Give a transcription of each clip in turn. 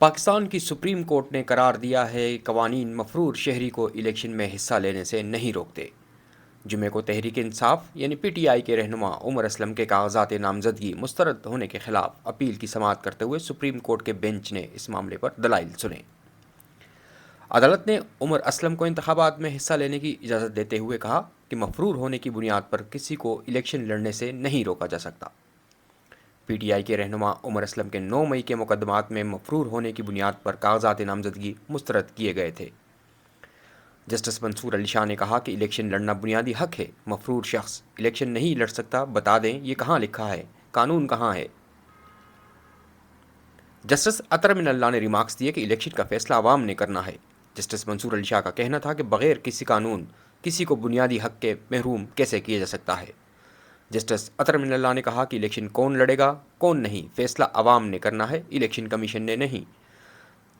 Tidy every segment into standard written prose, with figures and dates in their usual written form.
پاکستان کی supreme court نے قرار دیا ہے قوانین مفرور شہری کو الیکشن میں حصہ لینے سے نہیں روکتے۔ جمعے کو تحریک انصاف یعنی پی ٹی آئی کے رہنما عمر اسلم کے کاغذات نامزدگی مسترد ہونے کے خلاف اپیل کی سماعت کرتے ہوئے سپریم کورٹ کے بینچ نے اس معاملے پر دلائل سنے۔ عدالت نے عمر اسلم کو انتخابات میں حصہ لینے کی اجازت دیتے ہوئے کہا کہ مفرور ہونے کی بنیاد پر کسی کو الیکشن لڑنے سے نہیں روکا جا سکتا۔ پی ٹی آئی کے رہنما عمر اسلم کے 9 مئی کے مقدمات میں مفرور ہونے کی بنیاد پر کاغذات نامزدگی مسترد کیے گئے تھے۔ جسٹس منصور علی شاہ نے کہا کہ الیکشن لڑنا بنیادی حق ہے، مفرور شخص الیکشن نہیں لڑ سکتا، بتا دیں یہ کہاں لکھا ہے، قانون کہاں ہے۔ جسٹس اطہر من اللہ نے ریمارکس دیے کہ الیکشن کا فیصلہ عوام نے کرنا ہے۔ جسٹس منصور علی شاہ کا کہنا تھا کہ بغیر کسی قانون کسی کو بنیادی حق کے محروم کیسے کیا جا سکتا ہے۔ جسٹس اطہر من اللہ نے کہا کہ الیکشن کون لڑے گا کون نہیں، فیصلہ عوام نے کرنا ہے، الیکشن کمیشن نے نہیں۔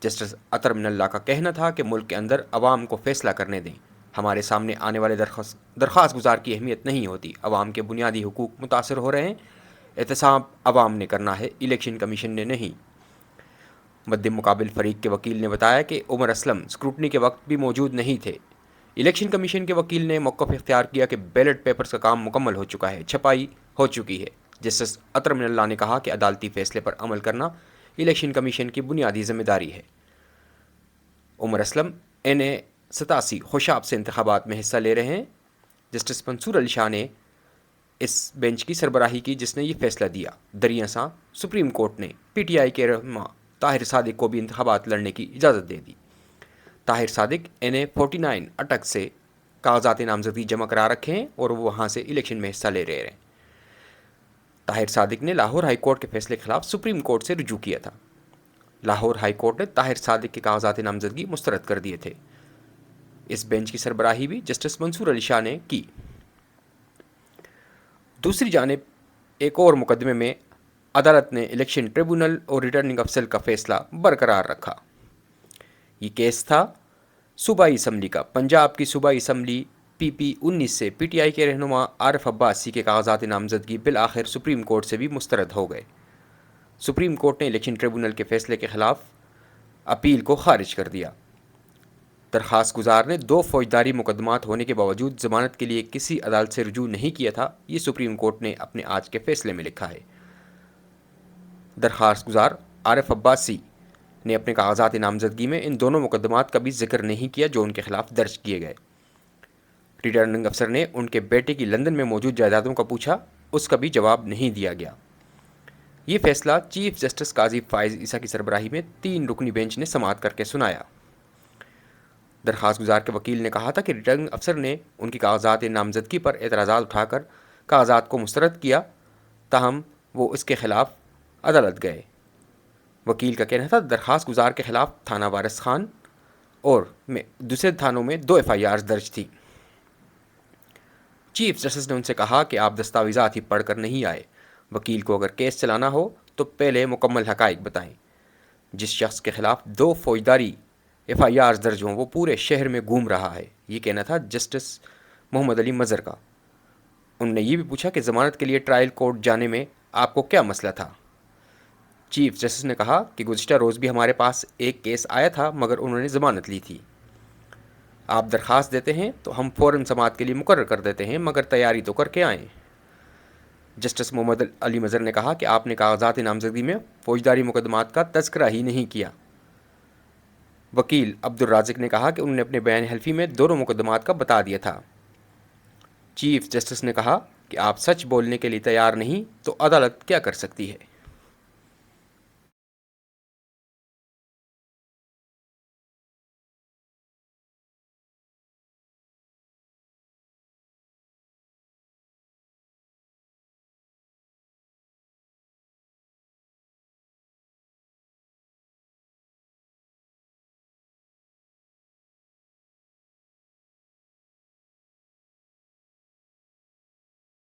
جسٹس اطہر من اللہ کا کہنا تھا کہ ملک کے اندر عوام کو فیصلہ کرنے دیں، ہمارے سامنے آنے والے درخواست گزار کی اہمیت نہیں ہوتی، عوام کے بنیادی حقوق متاثر ہو رہے ہیں، احتساب عوام نے کرنا ہے، الیکشن کمیشن نے نہیں۔ مد مقابل فریق کے وکیل نے بتایا کہ عمر اسلم اسکروٹنی کے وقت بھی موجود نہیں تھے۔ الیکشن کمیشن کے وکیل نے موقف اختیار کیا کہ بیلٹ پیپرز کا کام مکمل ہو چکا ہے، چھپائی ہو چکی ہے۔ جسٹس اطہر من اللہ نے کہا کہ عدالتی فیصلے پر عمل کرنا الیکشن کمیشن کی بنیادی ذمہ داری ہے۔ عمر اسلم NA 87 خوشاب سے انتخابات میں حصہ لے رہے ہیں۔ جسٹس منصور علی شاہ نے اس بینچ کی سربراہی کی جس نے یہ فیصلہ دیا۔ دریا ساں سپریم کورٹ نے پی ٹی آئی کے رہنما طاہر صادق کو بھی انتخابات لڑنے کی اجازت دے دی۔ طاہر صادق NA 49 اٹک سے کاغذات نامزدگی جمع کرا رکھے ہیں اور وہ وہاں سے الیکشن میں حصہ لے رہے ہیں۔ طاہر صادق نے لاہور ہائی کورٹ کے فیصلے کے خلاف سپریم کورٹ سے رجوع کیا تھا۔ لاہور ہائی کورٹ نے طاہر صادق کے کاغذات نامزدگی مسترد کر دیے تھے۔ اس بینچ کی سربراہی بھی جسٹس منصور علی شاہ نے کی۔ دوسری جانب ایک اور مقدمے میں عدالت نے الیکشن ٹریبونل اور ریٹرننگ افسر کا فیصلہ برقرار رکھا۔ یہ کیس تھا صوبائی اسمبلی کا۔ پنجاب کی صوبائی اسمبلی PP-19 سے پی ٹی آئی کے رہنما عارف عباسی کے کاغذات نامزدگی بالآخر سپریم کورٹ سے بھی مسترد ہو گئے۔ سپریم کورٹ نے الیکشن ٹریبونل کے فیصلے کے خلاف اپیل کو خارج کر دیا۔ درخواست گزار نے 2 فوجداری مقدمات ہونے کے باوجود ضمانت کے لیے کسی عدالت سے رجوع نہیں کیا تھا، یہ سپریم کورٹ نے اپنے آج کے فیصلے میں لکھا ہے۔ درخواست گزار عارف عباسی نے اپنے کاغذات نامزدگی میں ان دونوں مقدمات کا بھی ذکر نہیں کیا جو ان کے خلاف درج کیے گئے۔ ریٹرننگ افسر نے ان کے بیٹے کی لندن میں موجود جائیدادوں کا پوچھا، اس کا بھی جواب نہیں دیا گیا۔ یہ فیصلہ چیف جسٹس قاضی فائز عیسیٰ کی سربراہی میں 3 رکنی بینچ نے سماعت کر کے سنایا۔ درخواست گزار کے وکیل نے کہا تھا کہ ریٹرننگ افسر نے ان کی کاغذات نامزدگی پر اعتراضات اٹھا کر کاغذات کو مسترد کیا، تاہم وہ اس کے خلاف عدالت گئے۔ وکیل کا کہنا تھا درخواست گزار کے خلاف تھانہ وارث خان اور دوسرے تھانوں میں 2 FIRs درج تھی۔ چیف جسٹس نے ان سے کہا کہ آپ دستاویزات ہی پڑھ کر نہیں آئے، وکیل کو اگر کیس چلانا ہو تو پہلے مکمل حقائق بتائیں۔ جس شخص کے خلاف 2 فوجداری FIRs درج ہوں وہ پورے شہر میں گھوم رہا ہے، یہ کہنا تھا جسٹس محمد علی مظہر کا۔ انہوں نے یہ بھی پوچھا کہ ضمانت کے لیے ٹرائل کورٹ جانے میں آپ کو کیا مسئلہ تھا؟ چیف جسٹس نے کہا کہ گزشتہ روز بھی ہمارے پاس ایک کیس آیا تھا مگر انہوں نے ضمانت لی تھی۔ آپ درخواست دیتے ہیں تو ہم فوراً سماعت کے لیے مقرر کر دیتے ہیں مگر تیاری تو کر کے آئیں۔ جسٹس محمد علی مظہر نے کہا کہ آپ نے کاغذات نامزدگی میں فوجداری مقدمات کا تذکرہ ہی نہیں کیا۔ وکیل عبدالرازق نے کہا کہ انہوں نے اپنے بیان حلفی میں دونوں مقدمات کا بتا دیا تھا۔ چیف جسٹس نے کہا کہ آپ سچ بولنے کے لیے تیار نہیں تو عدالت کیا کر سکتی ہے؟